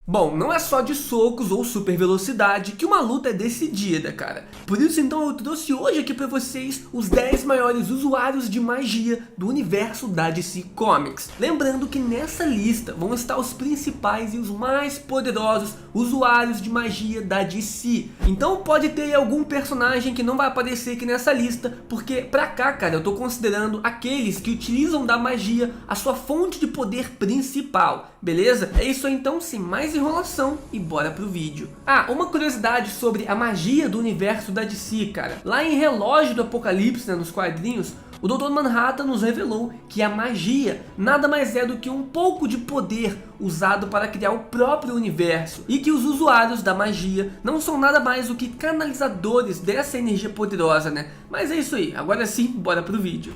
Bom, não é só de socos ou super velocidade que uma luta é decidida, cara. Por isso então eu trouxe hoje aqui pra vocês os 10 maiores usuários de magia do universo da DC Comics. Lembrando que nessa lista vão estar os principais e os mais poderosos usuários de magia da DC. Então pode ter algum personagem que não vai aparecer aqui nessa lista, porque pra cá, cara, eu tô considerando aqueles que utilizam da magia a sua fonte de poder principal, beleza? É isso aí, então, sem mais enrolação e bora pro vídeo. Ah, uma curiosidade sobre a magia do universo da DC, cara. Lá em Relógio do Apocalipse, né, nos quadrinhos, o Dr. Manhattan nos revelou que a magia nada mais é do que um pouco de poder usado para criar o próprio universo, e que os usuários da magia não são nada mais do que canalizadores dessa energia poderosa, né? Mas é isso aí, agora sim, bora pro vídeo.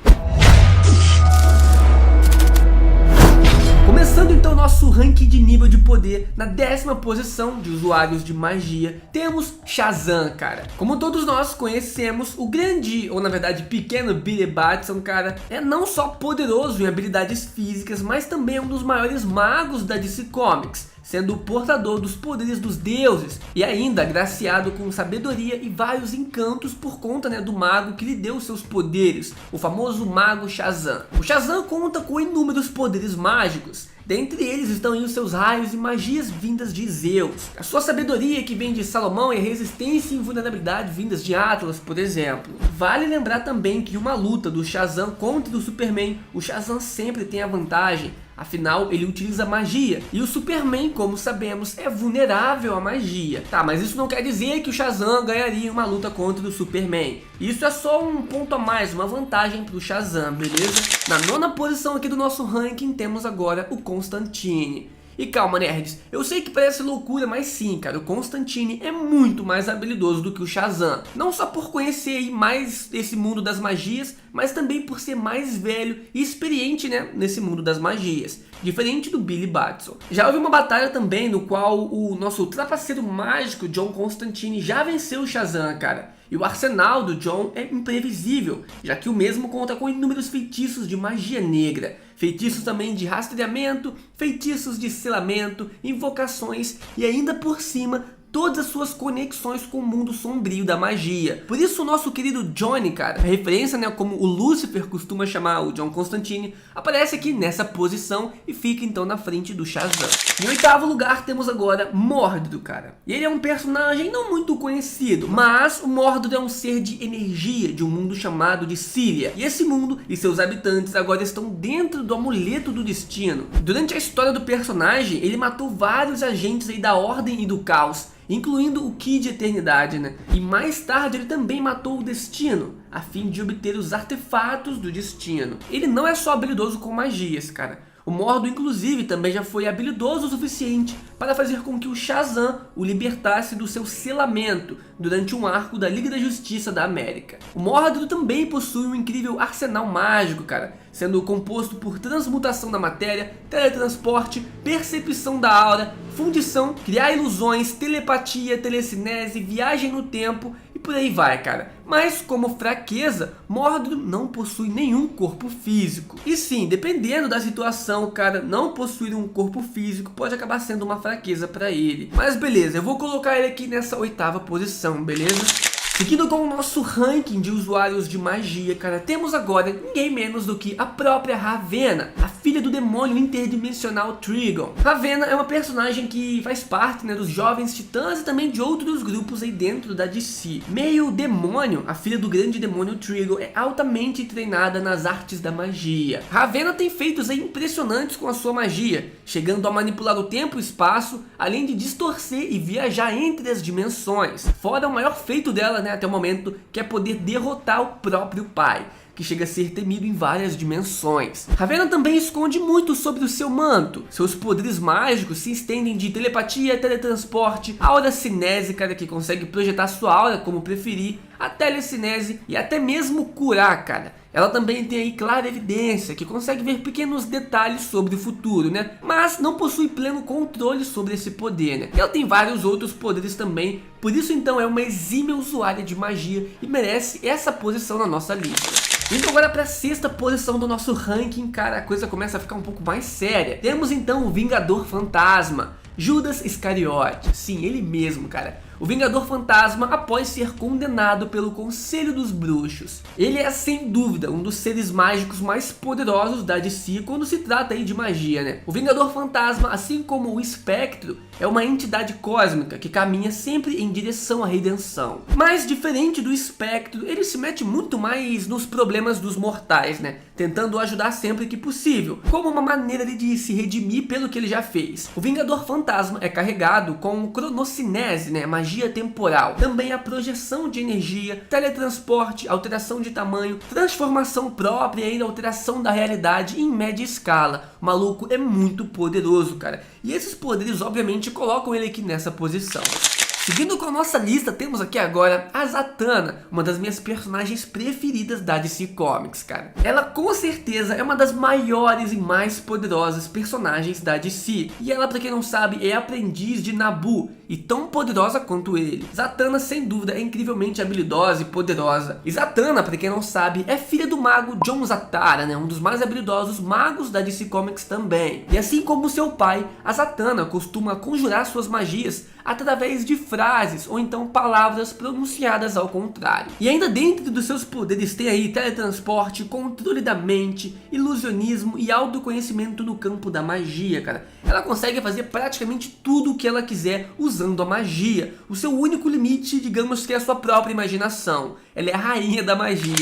Começando então nosso ranking de nível de poder, na 10ª posição de usuários de magia, temos Shazam, cara. Como todos nós conhecemos, o grande, ou na verdade pequeno Billy Batson, cara, é não só poderoso em habilidades físicas, mas também é um dos maiores magos da DC Comics, sendo o portador dos poderes dos deuses e ainda agraciado com sabedoria e vários encantos por conta, né, do mago que lhe deu seus poderes, o famoso mago Shazam. O Shazam conta com inúmeros poderes mágicos. Dentre eles estão aí os seus raios e magias vindas de Zeus, a sua sabedoria que vem de Salomão e a resistência e invulnerabilidade vindas de Atlas, por exemplo. Vale lembrar também que uma luta do Shazam contra o Superman, o Shazam sempre tem a vantagem. Afinal, ele utiliza magia, e o Superman, como sabemos, é vulnerável à magia. Tá, mas isso não quer dizer que o Shazam ganharia uma luta contra o Superman. Isso é só um ponto a mais, uma vantagem para o Shazam, beleza? Na 9ª posição aqui do nosso ranking temos agora o Constantine. E calma, nerds, eu sei que parece loucura, mas sim, cara, o Constantine é muito mais habilidoso do que o Shazam. Não só por conhecer aí mais esse mundo das magias, mas também por ser mais velho e experiente, né, nesse mundo das magias. Diferente do Billy Batson. Já houve uma batalha também no qual o nosso trapaceiro mágico John Constantine já venceu o Shazam, cara. E o arsenal do John é imprevisível, já que o mesmo conta com inúmeros feitiços de magia negra, feitiços também de rastreamento, feitiços de selamento, invocações e ainda por cima todas as suas conexões com o mundo sombrio da magia. Por isso o nosso querido Johnny, cara, a referência, né, como o Lúcifer costuma chamar o John Constantine, aparece aqui nessa posição e fica então na frente do Shazam. Em 8º lugar temos agora Mordru, cara. E ele é um personagem não muito conhecido, mas o Mordru é um ser de energia de um mundo chamado de Cília. E esse mundo e seus habitantes agora estão dentro do amuleto do destino. Durante a história do personagem, ele matou vários agentes aí da Ordem e do Caos, incluindo o Ki de Eternidade, né? E mais tarde ele também matou o Destino, a fim de obter os artefatos do Destino. Ele não é só habilidoso com magias, cara. O Mordru, inclusive, também já foi habilidoso o suficiente para fazer com que o Shazam o libertasse do seu selamento durante um arco da Liga da Justiça da América. O Mordru também possui um incrível arsenal mágico, cara, sendo composto por transmutação da matéria, teletransporte, percepção da aura, fundição, criar ilusões, telepatia, telecinese, viagem no tempo e por aí vai, cara. Mas como fraqueza, Mordru não possui nenhum corpo físico. E sim, dependendo da situação, cara, não possuir um corpo físico pode acabar sendo uma fraqueza para ele. Mas beleza, eu vou colocar ele aqui nessa 8ª posição, beleza? Seguindo com o nosso ranking de usuários de magia, cara, temos agora ninguém menos do que a própria Ravena, a filha do demônio interdimensional Trigon. Ravena é uma personagem que faz parte, né, dos Jovens Titãs e também de outros grupos aí dentro da DC. Meio demônio, a filha do grande demônio Trigon é altamente treinada nas artes da magia. Ravena tem feitos aí impressionantes com a sua magia, chegando a manipular o tempo e espaço, além de distorcer e viajar entre as dimensões. Fora o maior feito dela, né, até o momento, que é poder derrotar o próprio pai, que chega a ser temido em várias dimensões. Ravena também esconde muito sobre o seu manto. Seus poderes mágicos se estendem de telepatia, teletransporte, aura cinésica, que consegue projetar sua aura como preferir, a telecinese e até mesmo curar, cara. Ela também tem aí clara evidência, que consegue ver pequenos detalhes sobre o futuro, né? Mas não possui pleno controle sobre esse poder, né? Ela tem vários outros poderes também, por isso então é uma exímia usuária de magia e merece essa posição na nossa lista. Indo agora para a 6ª posição do nosso ranking, cara, a coisa começa a ficar um pouco mais séria. Temos então o Vingador Fantasma. Judas Iscariote, sim, ele mesmo, cara. O Vingador Fantasma após ser condenado pelo Conselho dos Bruxos. Ele é sem dúvida um dos seres mágicos mais poderosos da DC quando se trata aí de magia, né? O Vingador Fantasma, assim como o Espectro, é uma entidade cósmica que caminha sempre em direção à redenção. Mas diferente do Espectro, ele se mete muito mais nos problemas dos mortais, né? Tentando ajudar sempre que possível, como uma maneira de se redimir pelo que ele já fez. O Vingador Fantasma é carregado com cronocinese, né? Magia temporal, também a projeção de energia, teletransporte, alteração de tamanho, transformação própria e alteração da realidade em média escala. O maluco é muito poderoso, cara. E esses poderes obviamente colocam ele aqui nessa posição. Seguindo com a nossa lista, temos aqui agora a Zatanna, uma das minhas personagens preferidas da DC Comics, cara. Ela com certeza é uma das maiores e mais poderosas personagens da DC. E ela, pra quem não sabe, é aprendiz de Nabu e tão poderosa quanto ele. Zatanna, sem dúvida, é incrivelmente habilidosa e poderosa. E Zatanna, pra quem não sabe, é filha do mago John Zatara, né? Um dos mais habilidosos magos da DC Comics também. E assim como seu pai, a Zatanna costuma conjurar suas magias através de frases ou então palavras pronunciadas ao contrário. E ainda dentro dos seus poderes tem aí teletransporte, controle da mente, ilusionismo e autoconhecimento no campo da magia, cara. Ela consegue fazer praticamente tudo o que ela quiser usando a magia. O seu único limite, digamos que é a sua própria imaginação. Ela é a rainha da magia.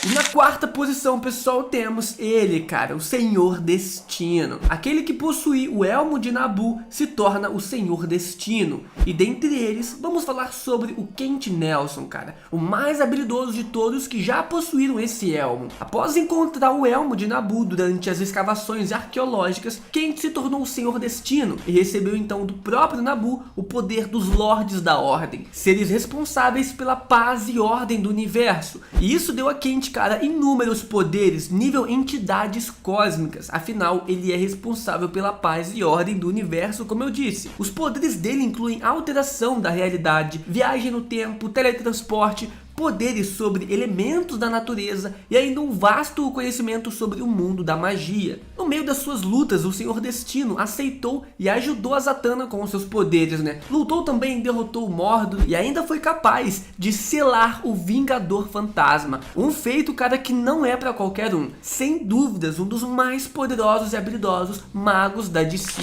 E na quarta posição, pessoal, temos ele, cara, o Senhor Destino. Aquele que possui o elmo de Nabu se torna o Senhor Destino. E dentre eles, vamos falar sobre o Kent Nelson, cara, o mais habilidoso de todos que já possuíram esse elmo. Após encontrar o elmo de Nabu durante as escavações arqueológicas, Kent se tornou o Senhor Destino e recebeu então do próprio Nabu o poder dos Lordes da Ordem, seres responsáveis pela paz e ordem do universo. E isso deu a Kent, cara, inúmeros poderes, nível entidades cósmicas. Afinal, ele é responsável pela paz e ordem do universo, como eu disse. Os poderes dele incluem alteração da realidade, viagem no tempo, teletransporte, poderes sobre elementos da natureza e ainda um vasto conhecimento sobre o mundo da magia. No meio das suas lutas, o Senhor Destino aceitou e ajudou a Zatanna com os seus poderes, né? Lutou também, derrotou o Mordor e ainda foi capaz de selar o Vingador Fantasma. Um feito, cara, que não é pra qualquer um. Sem dúvidas, um dos mais poderosos e habilidosos magos da DC.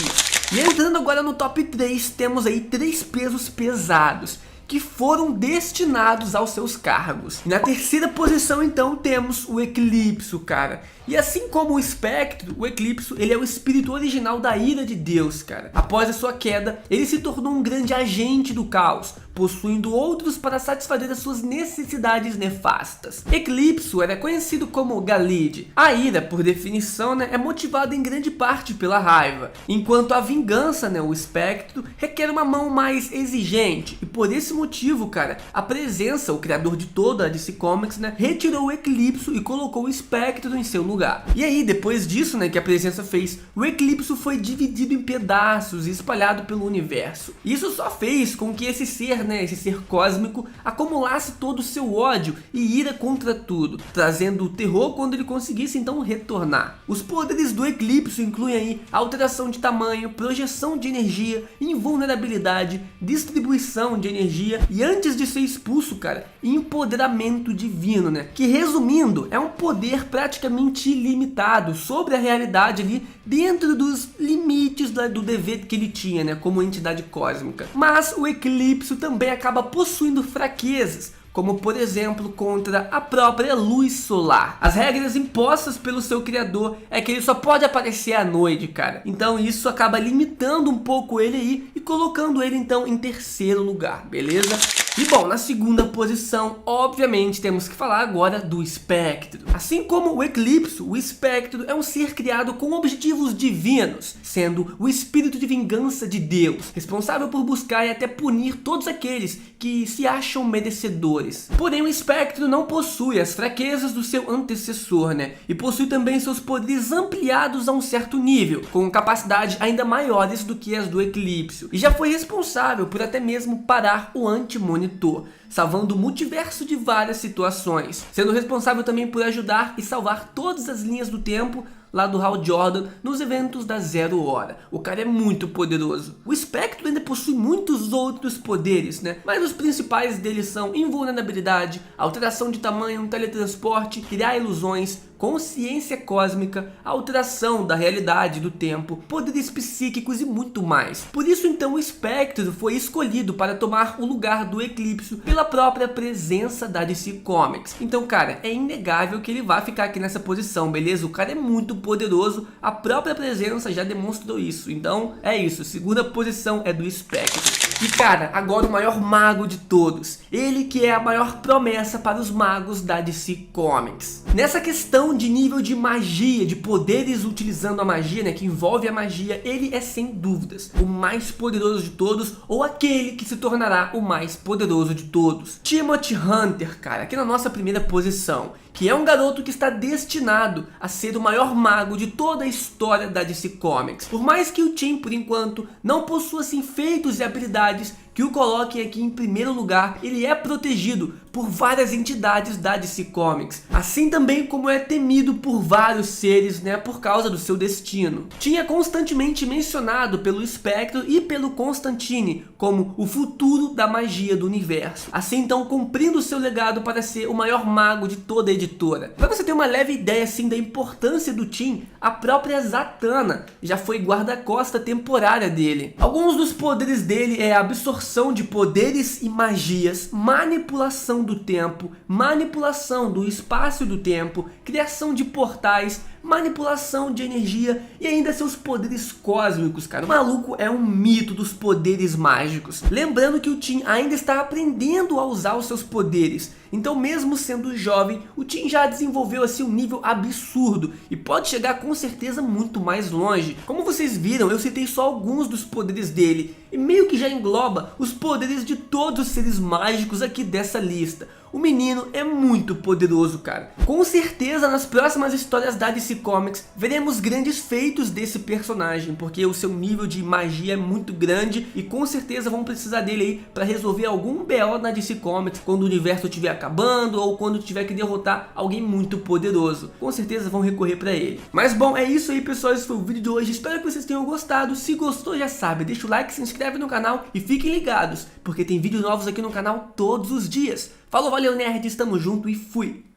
E entrando agora no top 3, temos aí 3 pesos pesados que foram destinados aos seus cargos. Na terceira posição, então, temos o Eclipso, cara. E assim como o Espectro, o Eclipso, ele é o espírito original da ira de Deus, cara. Após a sua queda, ele se tornou um grande agente do caos, possuindo outros para satisfazer as suas necessidades nefastas. Eclipso era conhecido como Galid. A ira, por definição, né, é motivada em grande parte pela raiva, enquanto a vingança, né, o Espectro, requer uma mão mais exigente. E por esse motivo, cara, a Presença, o criador de toda a DC Comics, né, retirou o Eclipso e colocou o Espectro em seu lugar. E aí, depois disso, né, que a Presença fez, o Eclipso foi dividido em pedaços e espalhado pelo universo. Isso só fez com que esse ser, né, esse ser cósmico, acumulasse todo o seu ódio e ira contra tudo, trazendo o terror quando ele conseguisse então retornar. Os poderes do Eclipso incluem aí alteração de tamanho, projeção de energia, invulnerabilidade, distribuição de energia e, antes de ser expulso, cara, empoderamento divino, né? Que, resumindo, é um poder praticamente ilimitado sobre a realidade ali, dentro dos limites do dever que ele tinha, né, como entidade cósmica. Mas o Eclipso também acaba possuindo fraquezas, como por exemplo contra a própria luz solar. As regras impostas pelo seu criador é que ele só pode aparecer à noite, cara. Então isso acaba limitando um pouco ele aí e colocando ele então em terceiro lugar, beleza? E bom, na segunda posição, obviamente, temos que falar agora do Espectro. Assim como o Eclipso, o Espectro é um ser criado com objetivos divinos, sendo o espírito de vingança de Deus, responsável por buscar e até punir todos aqueles que se acham merecedores. Porém, o Espectro não possui as fraquezas do seu antecessor, né? E possui também seus poderes ampliados a um certo nível, com capacidade ainda maiores do que as do Eclipso. E já foi responsável por até mesmo parar o Anti-Monitor, salvando o multiverso de várias situações, sendo responsável também por ajudar e salvar todas as linhas do tempo lá do Hal Jordan nos eventos da Zero Hora. O cara é muito poderoso. O Espectro ainda possui muitos outros poderes, né? Mas os principais deles são invulnerabilidade, alteração de tamanho, teletransporte, criar ilusões, consciência cósmica, alteração da realidade do tempo, poderes psíquicos e muito mais. Por isso então o Espectro foi escolhido para tomar o lugar do Eclipso pela própria presença da DC Comics. Então cara, é inegável que ele vai ficar aqui nessa posição, beleza? O cara é muito poderoso, a própria presença já demonstrou isso. Então é isso, segunda posição é do Espectro. E cara, agora o maior mago de todos, ele que é a maior promessa para os magos da DC Comics. Nessa questão de nível de magia, de poderes utilizando a magia, né, que envolve a magia, ele é sem dúvidas o mais poderoso de todos, ou aquele que se tornará o mais poderoso de todos. Timothy Hunter, cara, aqui na nossa primeira posição, que é um garoto que está destinado a ser o maior mago de toda a história da DC Comics. Por mais que o Tim, por enquanto, não possua assim feitos e habilidades que o coloquem aqui em primeiro lugar, ele é protegido por várias entidades da DC Comics, assim também como é temido por vários seres, né, por causa do seu destino. Tim é constantemente mencionado pelo Espectro e pelo Constantine como o futuro da magia do universo, assim então cumprindo seu legado para ser o maior mago de toda a editora. Para você ter uma leve ideia assim da importância do Tim, a própria Zatanna já foi guarda-costa temporária dele. Alguns dos poderes dele é a absorção de poderes e magias, manipulação do tempo, manipulação do espaço e do tempo, criação de portais, manipulação de energia e ainda seus poderes cósmicos, cara. O maluco é um mito dos poderes mágicos. Lembrando que o Tim ainda está aprendendo a usar os seus poderes. Então mesmo sendo jovem, o Tim já desenvolveu assim um nível absurdo e pode chegar com certeza muito mais longe. Como vocês viram, eu citei só alguns dos poderes dele e meio que já engloba os poderes de todos os seres mágicos aqui dessa lista. O menino é muito poderoso, cara. Com certeza nas próximas histórias da DC Comics veremos grandes feitos desse personagem, porque o seu nível de magia é muito grande e com certeza vão precisar dele aí para resolver algum BO na DC Comics quando o universo estiver acabando ou quando tiver que derrotar alguém muito poderoso. Com certeza vão recorrer para ele. Mas bom, é isso aí pessoal, esse foi o vídeo de hoje. Espero que vocês tenham gostado. Se gostou já sabe, deixa o like, se inscreve no canal e fiquem ligados, porque tem vídeos novos aqui no canal todos os dias. Falou, valeu nerds, tamo junto e fui!